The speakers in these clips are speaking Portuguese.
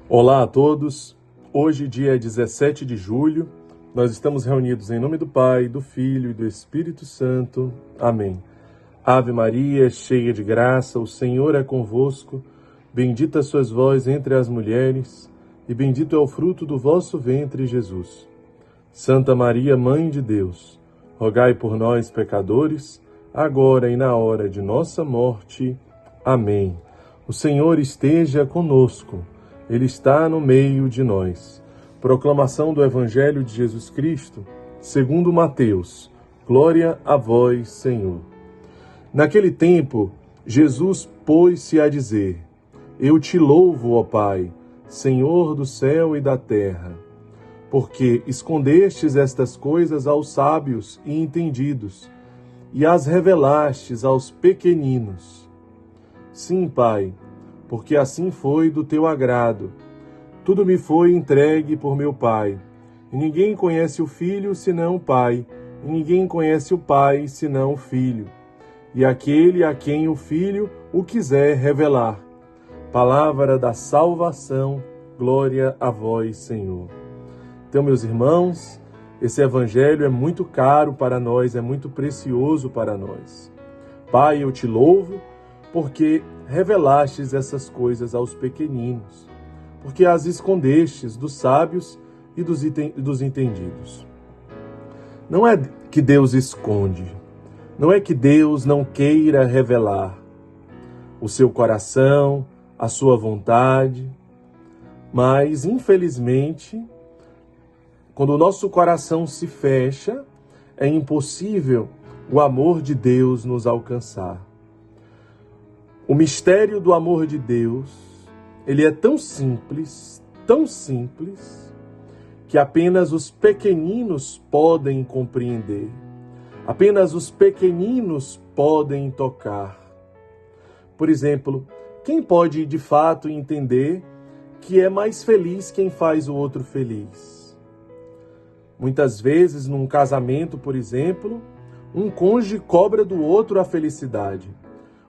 Olá a todos, hoje dia 17 de julho, nós estamos reunidos em nome do Pai, do Filho e do Espírito Santo. Amém. Ave Maria, cheia de graça, o Senhor é convosco, bendita sois vós entre as mulheres, e bendito é o fruto do vosso ventre, Jesus. Santa Maria, Mãe de Deus, rogai por nós, pecadores, agora e na hora de nossa morte. Amém. O Senhor esteja conosco. Ele está no meio de nós. Proclamação do Evangelho de Jesus Cristo, segundo Mateus. Glória a vós, Senhor. Naquele tempo, Jesus pôs-se a dizer: Eu te louvo, ó Pai, Senhor do céu e da terra, porque escondestes estas coisas aos sábios e entendidos, e as revelastes aos pequeninos. Sim, Pai, porque assim foi do teu agrado. Tudo me foi entregue por meu Pai, e ninguém conhece o Filho senão o Pai, e ninguém conhece o Pai senão o Filho, e aquele a quem o Filho o quiser revelar. Palavra da salvação, glória a vós, Senhor. Então, meus irmãos, esse Evangelho é muito caro para nós, é muito precioso para nós. Pai, eu te louvo, porque revelastes essas coisas aos pequeninos, porque as escondestes dos sábios e dos entendidos. Não é que Deus esconde, não é que Deus não queira revelar o seu coração, a sua vontade, mas, infelizmente, quando o nosso coração se fecha, é impossível o amor de Deus nos alcançar. O mistério do amor de Deus, ele é tão simples, que apenas os pequeninos podem compreender. Apenas os pequeninos podem tocar. Por exemplo, quem pode de fato entender que é mais feliz quem faz o outro feliz? Muitas vezes, num casamento, por exemplo, um cônjuge cobra do outro a felicidade.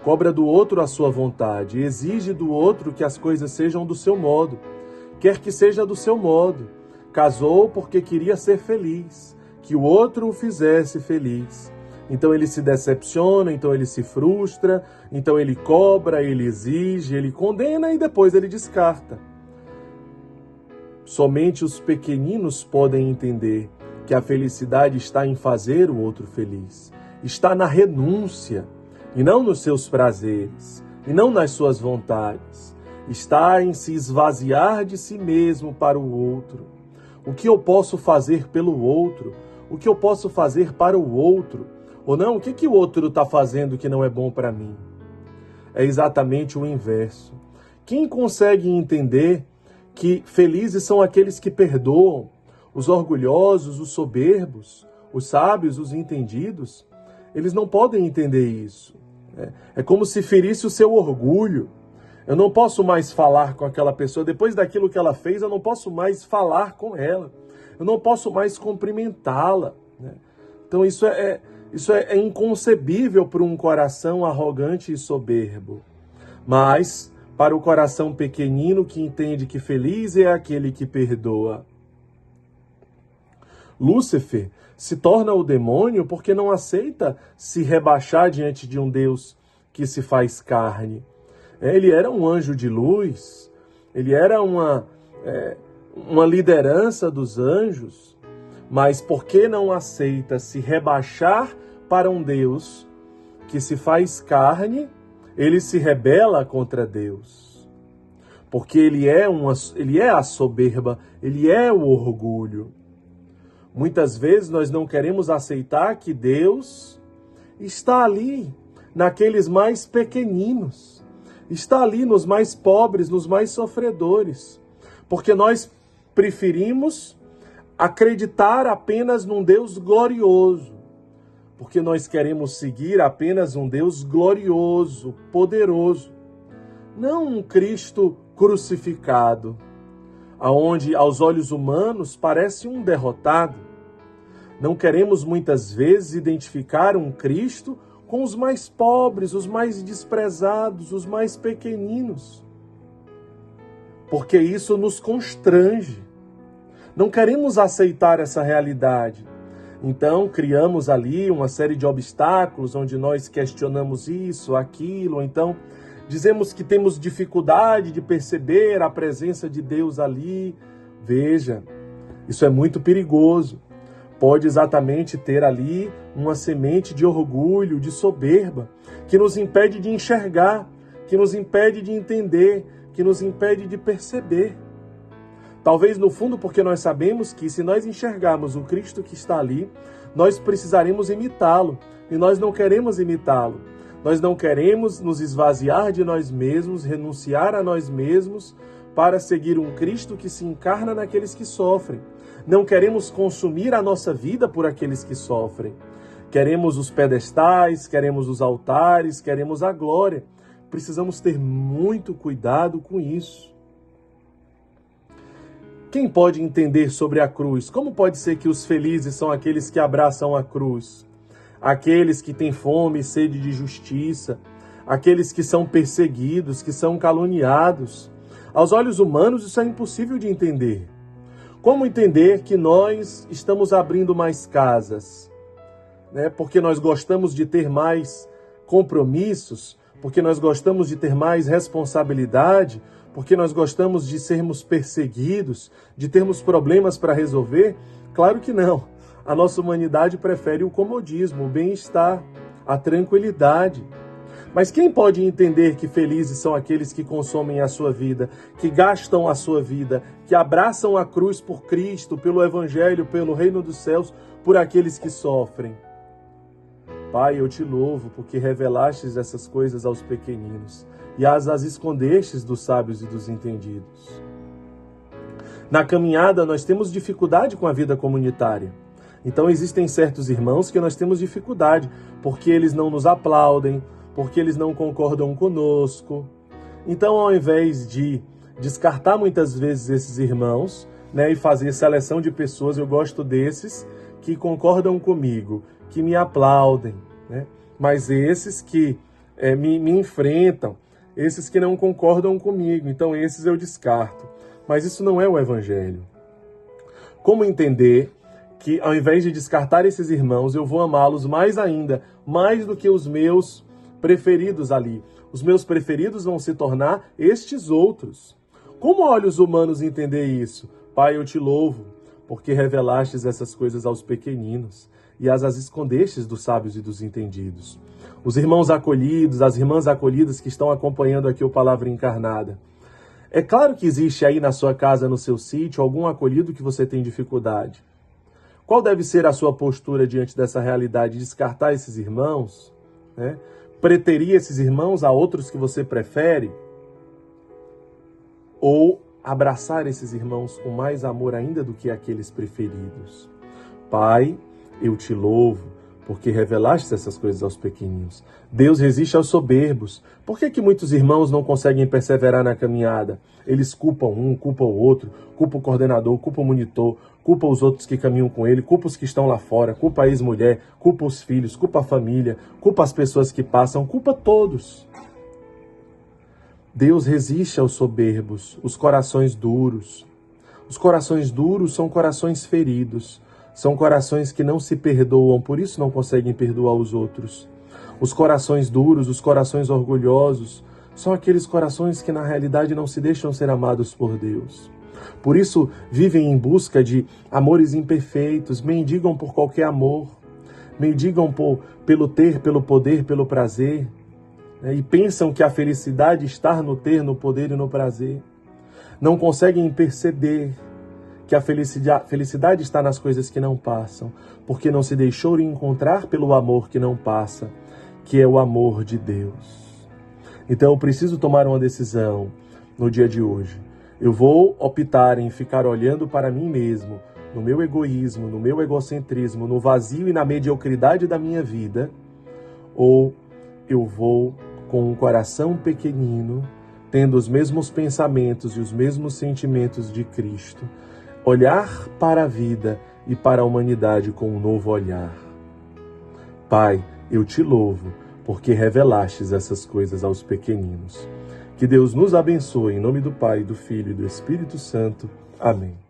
Cobra do outro a sua vontade, exige do outro que as coisas sejam do seu modo, quer que seja do seu modo. Casou porque queria ser feliz, que o outro o fizesse feliz. Então ele se decepciona, então ele se frustra, então ele cobra, ele exige, ele condena e depois ele descarta. Somente os pequeninos podem entender que a felicidade está em fazer o outro feliz, está na renúncia, e não nos seus prazeres, e não nas suas vontades. Está em se esvaziar de si mesmo para o outro. O que eu posso fazer pelo outro? O que eu posso fazer para o outro? Ou não, o que o outro está fazendo que não é bom para mim? É exatamente o inverso. Quem consegue entender que felizes são aqueles que perdoam, os orgulhosos, os soberbos, os sábios, os entendidos, eles não podem entender isso. É como se ferisse o seu orgulho. Eu não posso mais falar com aquela pessoa. Depois daquilo que ela fez, eu não posso mais falar com ela. Eu não posso mais cumprimentá-la. Então isso é inconcebível para um coração arrogante e soberbo. Mas para o coração pequenino que entende que feliz é aquele que perdoa. Lúcifer se torna o demônio porque não aceita se rebaixar diante de um Deus que se faz carne. Ele era um anjo de luz, ele era uma liderança dos anjos, mas porque não aceita se rebaixar para um Deus que se faz carne, ele se rebela contra Deus. Porque ele é a soberba, ele é o orgulho. Muitas vezes nós não queremos aceitar que Deus está ali, naqueles mais pequeninos, está ali nos mais pobres, nos mais sofredores, porque nós preferimos acreditar apenas num Deus glorioso, porque nós queremos seguir apenas um Deus glorioso, poderoso, não um Cristo crucificado, aonde aos olhos humanos parece um derrotado. Não queremos muitas vezes identificar um Cristo com os mais pobres, os mais desprezados, os mais pequeninos. porque isso nos constrange. Não queremos aceitar essa realidade. Então, criamos ali uma série de obstáculos, onde nós questionamos isso, aquilo, ou então dizemos que temos dificuldade de perceber a presença de Deus ali. Veja, isso é muito perigoso. Pode exatamente ter ali uma semente de orgulho, de soberba, que nos impede de enxergar, que nos impede de entender, que nos impede de perceber. Talvez no fundo porque nós sabemos que se nós enxergarmos o Cristo que está ali, nós precisaremos imitá-lo, e nós não queremos imitá-lo. Nós não queremos nos esvaziar de nós mesmos, renunciar a nós mesmos para seguir um Cristo que se encarna naqueles que sofrem. Não queremos consumir a nossa vida por aqueles que sofrem. Queremos os pedestais, queremos os altares, queremos a glória. Precisamos ter muito cuidado com isso. Quem pode entender sobre a cruz? Como pode ser que os felizes são aqueles que abraçam a cruz? Aqueles que têm fome e sede de justiça, aqueles que são perseguidos, que são caluniados. Aos olhos humanos isso é impossível de entender. Como entender que nós estamos abrindo mais casas? Porque nós gostamos de ter mais compromissos, porque nós gostamos de ter mais responsabilidade, porque nós gostamos de sermos perseguidos, de termos problemas para resolver? Claro que não. A nossa humanidade prefere o comodismo, o bem-estar, a tranquilidade. Mas quem pode entender que felizes são aqueles que consomem a sua vida, que gastam a sua vida, que abraçam a cruz por Cristo, pelo Evangelho, pelo reino dos céus, por aqueles que sofrem? Pai, eu te louvo porque revelastes essas coisas aos pequeninos e as escondestes dos sábios e dos entendidos. Na caminhada nós temos dificuldade com a vida comunitária. Então existem certos irmãos que nós temos dificuldade, porque eles não nos aplaudem, porque eles não concordam conosco. Então, ao invés de descartar muitas vezes esses irmãos, e fazer seleção de pessoas, eu gosto desses que concordam comigo, que me aplaudem, mas esses que me enfrentam, esses que não concordam comigo, então esses eu descarto. Mas isso não é o Evangelho. Como entender que ao invés de descartar esses irmãos, eu vou amá-los mais ainda, mais do que os meus preferidos ali? Os meus preferidos vão se tornar estes outros. Como olhos humanos entender isso? Pai, eu te louvo, porque revelastes essas coisas aos pequeninos e as escondestes dos sábios e dos entendidos. Os irmãos acolhidos, as irmãs acolhidas que estão acompanhando aqui o Palavra Encarnada. É claro que existe aí na sua casa, no seu sítio, algum acolhido que você tem dificuldade. Qual deve ser a sua postura diante dessa realidade? Descartar esses irmãos? Preterir esses irmãos a outros que você prefere? Ou abraçar esses irmãos com mais amor ainda do que aqueles preferidos? Pai, eu te louvo, porque revelaste essas coisas aos pequeninos. Deus resiste aos soberbos. Por que muitos irmãos não conseguem perseverar na caminhada? Eles culpam um, culpam o outro, culpam o coordenador, culpam o monitor, culpa os outros que caminham com ele, culpa os que estão lá fora, culpa a ex-mulher, culpa os filhos, culpa a família, culpa as pessoas que passam, culpa todos. Deus resiste aos soberbos, os corações duros. Os corações duros são corações feridos, são corações que não se perdoam, por isso não conseguem perdoar os outros. Os corações duros, os corações orgulhosos, são aqueles corações que na realidade não se deixam ser amados por Deus. Por isso vivem em busca de amores imperfeitos, mendigam por qualquer amor, mendigam pelo ter, pelo poder, pelo prazer, e pensam que a felicidade está no ter, no poder e no prazer. Não conseguem perceber que a felicidade está nas coisas que não passam, porque não se deixou encontrar pelo amor que não passa, que é o amor de Deus. Então eu preciso tomar uma decisão no dia de hoje. Eu vou optar em ficar olhando para mim mesmo, no meu egoísmo, no meu egocentrismo, no vazio e na mediocridade da minha vida, ou eu vou com um coração pequenino, tendo os mesmos pensamentos e os mesmos sentimentos de Cristo, olhar para a vida e para a humanidade com um novo olhar. Pai, eu te louvo, porque revelastes essas coisas aos pequeninos. Que Deus nos abençoe, em nome do Pai, do Filho e do Espírito Santo. Amém.